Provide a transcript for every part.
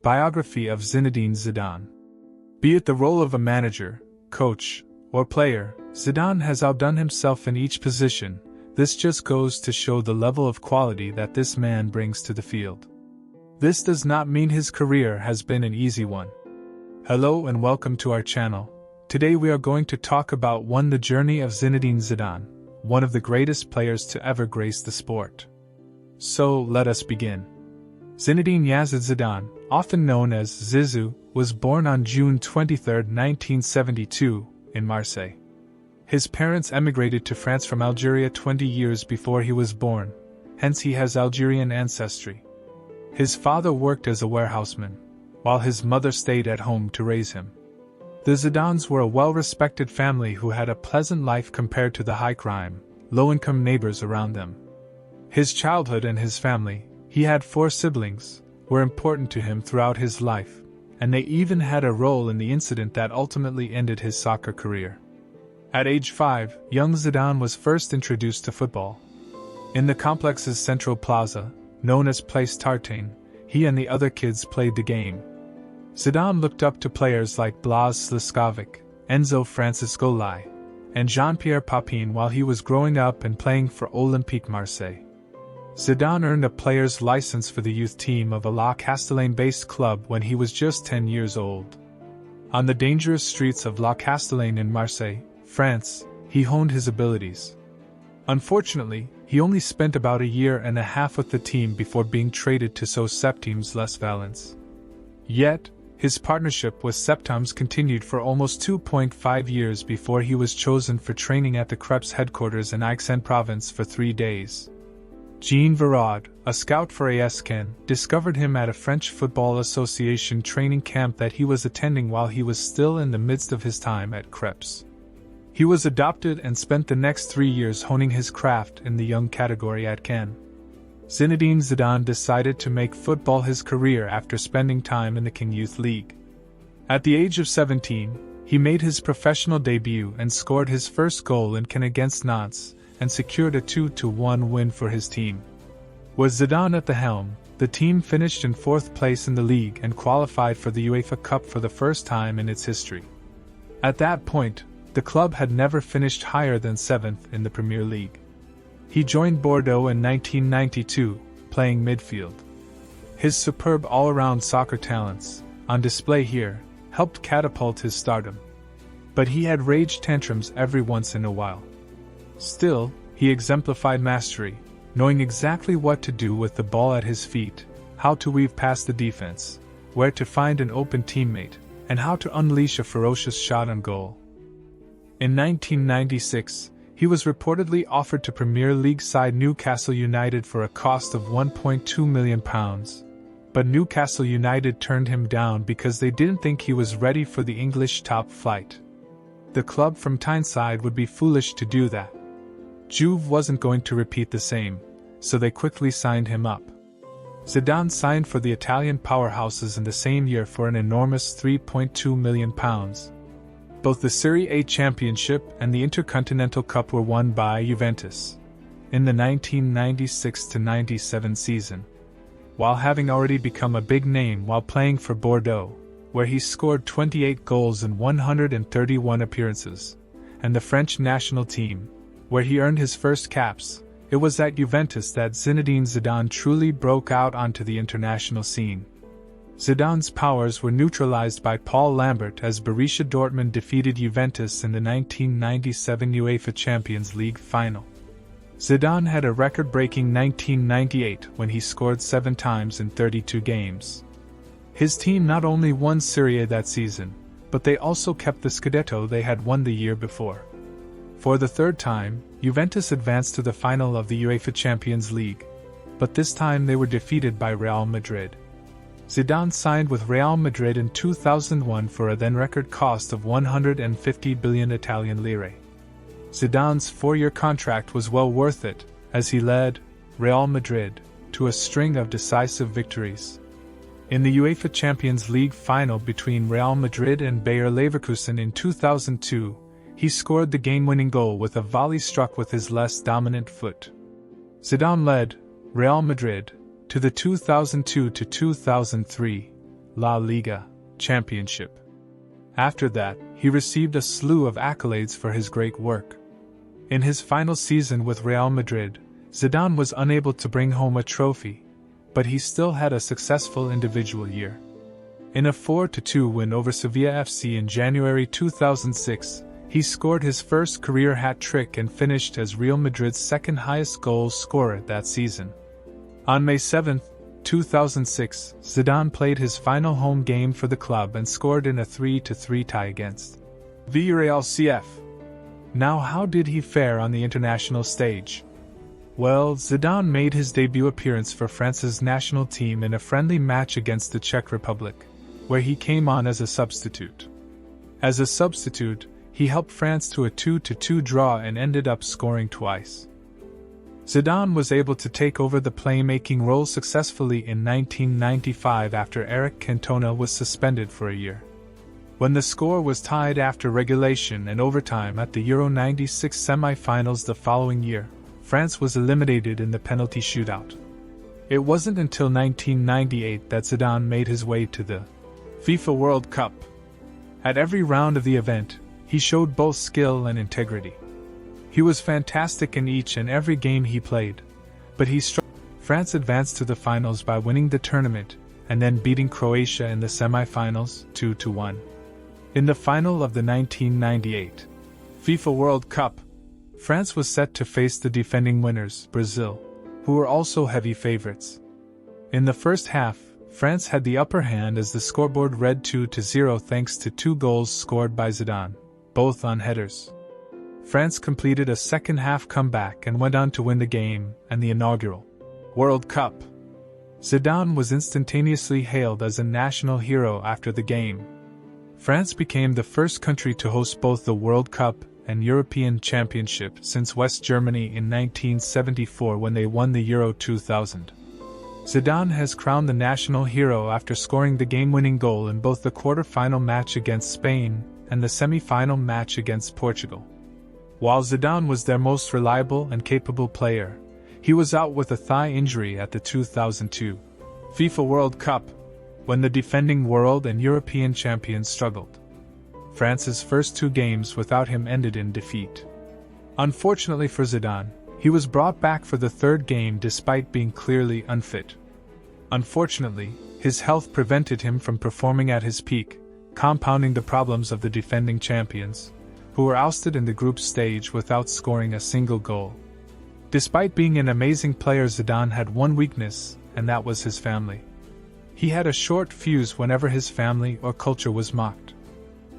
Biography of Zinedine Zidane. Be it the role of a manager, coach, or player, Zidane has outdone himself in each position. This just goes to show the level of quality that this man brings to the field. This does not mean his career has been an easy one. Hello and welcome to our channel. Today we are going to talk about the journey of Zinedine Zidane, one of the greatest players to ever grace the sport. So let us begin. Zinedine Zidane, often known as Zizou, was born on June 23, 1972, in Marseille. His parents emigrated to France from Algeria 20 years before he was born, hence he has Algerian ancestry. His father worked as a warehouseman, while his mother stayed at home to raise him. The Zidanes were a well-respected family who had a pleasant life compared to the high-crime, low-income neighbors around them. His childhood and his family, he had 4 siblings, were important to him throughout his life, and they even had a role in the incident that ultimately ended his soccer career. At age 5, young Zidane was first introduced to football. In the complex's central plaza, known as Place Tartane, he and the other kids played the game. Zidane looked up to players like Blaž Sliskovic, Enzo Franciscoli, and Jean-Pierre Papin while he was growing up and playing for Olympique Marseille. Zidane earned a player's license for the youth team of a La Castellane-based club when he was just 10 years old. On the dangerous streets of La Castellane in Marseille, France, he honed his abilities. Unfortunately, he only spent about a year and a half with the team before being traded to Septimes Les Valence. Yet, his partnership with Septimes continued for almost 2.5 years before he was chosen for training at the Crepes headquarters in Aix-en-Provence for 3 days. Jean Viraud, a scout for AS Caen, discovered him at a French Football Association training camp that he was attending while he was still in the midst of his time at Crepes. He was adopted and spent the next 3 years honing his craft in the young category at Caen. Zinedine Zidane decided to make football his career after spending time in the King Youth League. At the age of 17, he made his professional debut and scored his first goal in Caen against Nantes, and secured a 2-1 win for his team. With Zidane at the helm, the team finished in 4th place in the league and qualified for the UEFA Cup for the first time in its history. At that point, the club had never finished higher than 7th in the Premier League. He joined Bordeaux in 1992, playing midfield. His superb all-around soccer talents, on display here, helped catapult his stardom. But he had rage tantrums every once in a while. Still, he exemplified mastery, knowing exactly what to do with the ball at his feet, how to weave past the defense, where to find an open teammate, and how to unleash a ferocious shot on goal. In 1996, he was reportedly offered to Premier League side Newcastle United for a cost of £1.2 million, but Newcastle United turned him down because they didn't think he was ready for the English top flight. The club from Tyneside would be foolish to do that. Juve wasn't going to repeat the same, so they quickly signed him up. Zidane signed for the Italian powerhouses in the same year for an enormous £3.2 million. Both the Serie A Championship and the Intercontinental Cup were won by Juventus in the 1996-97 season, while having already become a big name while playing for Bordeaux, where he scored 28 goals in 131 appearances, and the French national team, where he earned his first caps. It was at Juventus that Zinedine Zidane truly broke out onto the international scene. Zidane's powers were neutralized by Paul Lambert as Borussia Dortmund defeated Juventus in the 1997 UEFA Champions League final. Zidane had a record-breaking 1998 when he scored 7 times in 32 games. His team not only won Serie A that season, but they also kept the Scudetto they had won the year before. For the 3rd time, Juventus advanced to the final of the UEFA Champions League, but this time they were defeated by Real Madrid. Zidane signed with Real Madrid in 2001 for a then-record cost of 150 billion Italian lire. Zidane's 4-year contract was well worth it, as he led Real Madrid to a string of decisive victories. In the UEFA Champions League final between Real Madrid and Bayer Leverkusen in 2002, he scored the game-winning goal with a volley struck with his less dominant foot. Zidane led Real Madrid to the 2002-2003 La Liga, championship. After that, he received a slew of accolades for his great work. In his final season with Real Madrid, Zidane was unable to bring home a trophy, but he still had a successful individual year. In a 4-2 win over Sevilla FC in January 2006, he scored his first career hat-trick and finished as Real Madrid's second highest goal scorer that season. On May 7, 2006, Zidane played his final home game for the club and scored in a 3-3 tie against Villarreal CF. Now, how did he fare on the international stage? Well, Zidane made his debut appearance for France's national team in a friendly match against the Czech Republic, where he came on as a substitute. As a substitute, he helped France to a 2-2 draw and ended up scoring twice. Zidane was able to take over the playmaking role successfully in 1995 after Eric Cantona was suspended for a year. When the score was tied after regulation and overtime at the Euro '96 semi-finals the following year, France was eliminated in the penalty shootout. It wasn't until 1998 that Zidane made his way to the FIFA World Cup. At every round of the event, he showed both skill and integrity. He was fantastic in each and every game he played, but he struggled. France advanced to the finals by winning the tournament and then beating Croatia in the semi-finals 2-1. In the final of the 1998 FIFA World Cup, France was set to face the defending winners, Brazil, who were also heavy favorites. In the first half, France had the upper hand as the scoreboard read 2-0 thanks to 2 goals scored by Zidane, both on headers. France completed a second-half comeback and went on to win the game and the inaugural World Cup. Zidane was instantaneously hailed as a national hero after the game. France became the first country to host both the World Cup and European Championship since West Germany in 1974 when they won the Euro 2000. Zidane has crowned the national hero after scoring the game-winning goal in both the quarter-final match against Spain and the semi-final match against Portugal. While Zidane was their most reliable and capable player, he was out with a thigh injury at the 2002 FIFA World Cup, when the defending world and European champions struggled. France's first 2 games without him ended in defeat. Unfortunately for Zidane, he was brought back for the 3rd game despite being clearly unfit. Unfortunately, his health prevented him from performing at his peak, compounding the problems of the defending champions, who were ousted in the group stage without scoring a single goal. Despite being an amazing player, Zidane had one weakness, and that was his family. He had a short fuse whenever his family or culture was mocked.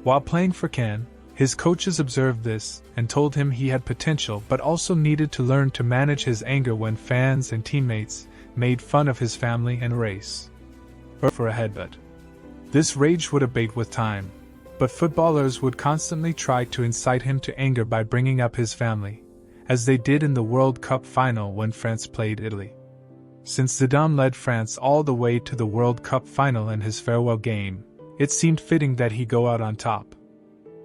While playing for Cannes, his coaches observed this and told him he had potential but also needed to learn to manage his anger when fans and teammates made fun of his family and race, or for a headbutt. This rage would abate with time, but footballers would constantly try to incite him to anger by bringing up his family, as they did in the World Cup final when France played Italy. Since Zidane led France all the way to the World Cup final in his farewell game, it seemed fitting that he go out on top.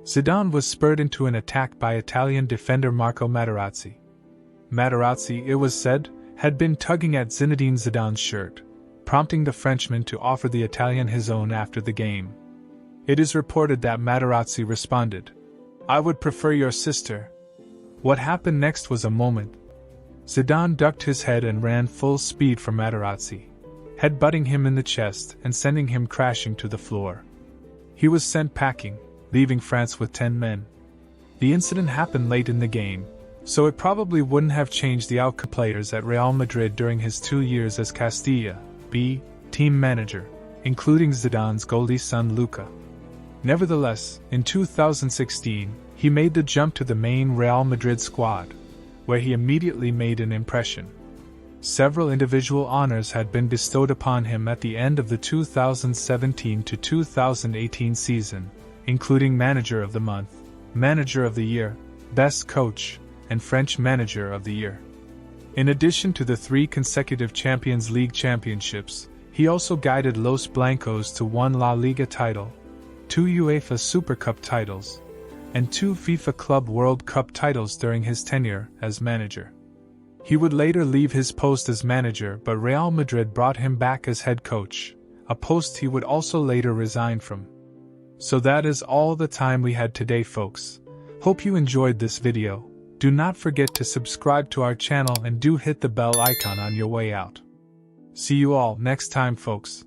Zidane was spurred into an attack by Italian defender Marco Materazzi. Materazzi, it was said, had been tugging at Zinedine Zidane's shirt, prompting the Frenchman to offer the Italian his own after the game. It is reported that Materazzi responded, "I would prefer your sister." What happened next was a moment. Zidane ducked his head and ran full speed for Materazzi, headbutting him in the chest and sending him crashing to the floor. He was sent packing, leaving France with 10 men. The incident happened late in the game, so it probably wouldn't have changed the outcome. Players at Real Madrid during his 2 years as Castilla B team manager, including Zidane's goalie son Luka. Nevertheless, in 2016, he made the jump to the main Real Madrid squad, where he immediately made an impression. Several individual honors had been bestowed upon him at the end of the 2017 to 2018 season, including Manager of the Month, Manager of the Year, Best Coach, and French Manager of the Year. In addition to the 3 consecutive Champions League championships, he also guided Los Blancos to 1 La Liga title, 2 UEFA Super Cup titles, and 2 FIFA Club World Cup titles during his tenure as manager. He would later leave his post as manager, but Real Madrid brought him back as head coach, a post he would also later resign from. So that is all the time we had today, folks. Hope you enjoyed this video. Do not forget to subscribe to our channel and do hit the bell icon on your way out. See you all next time, folks.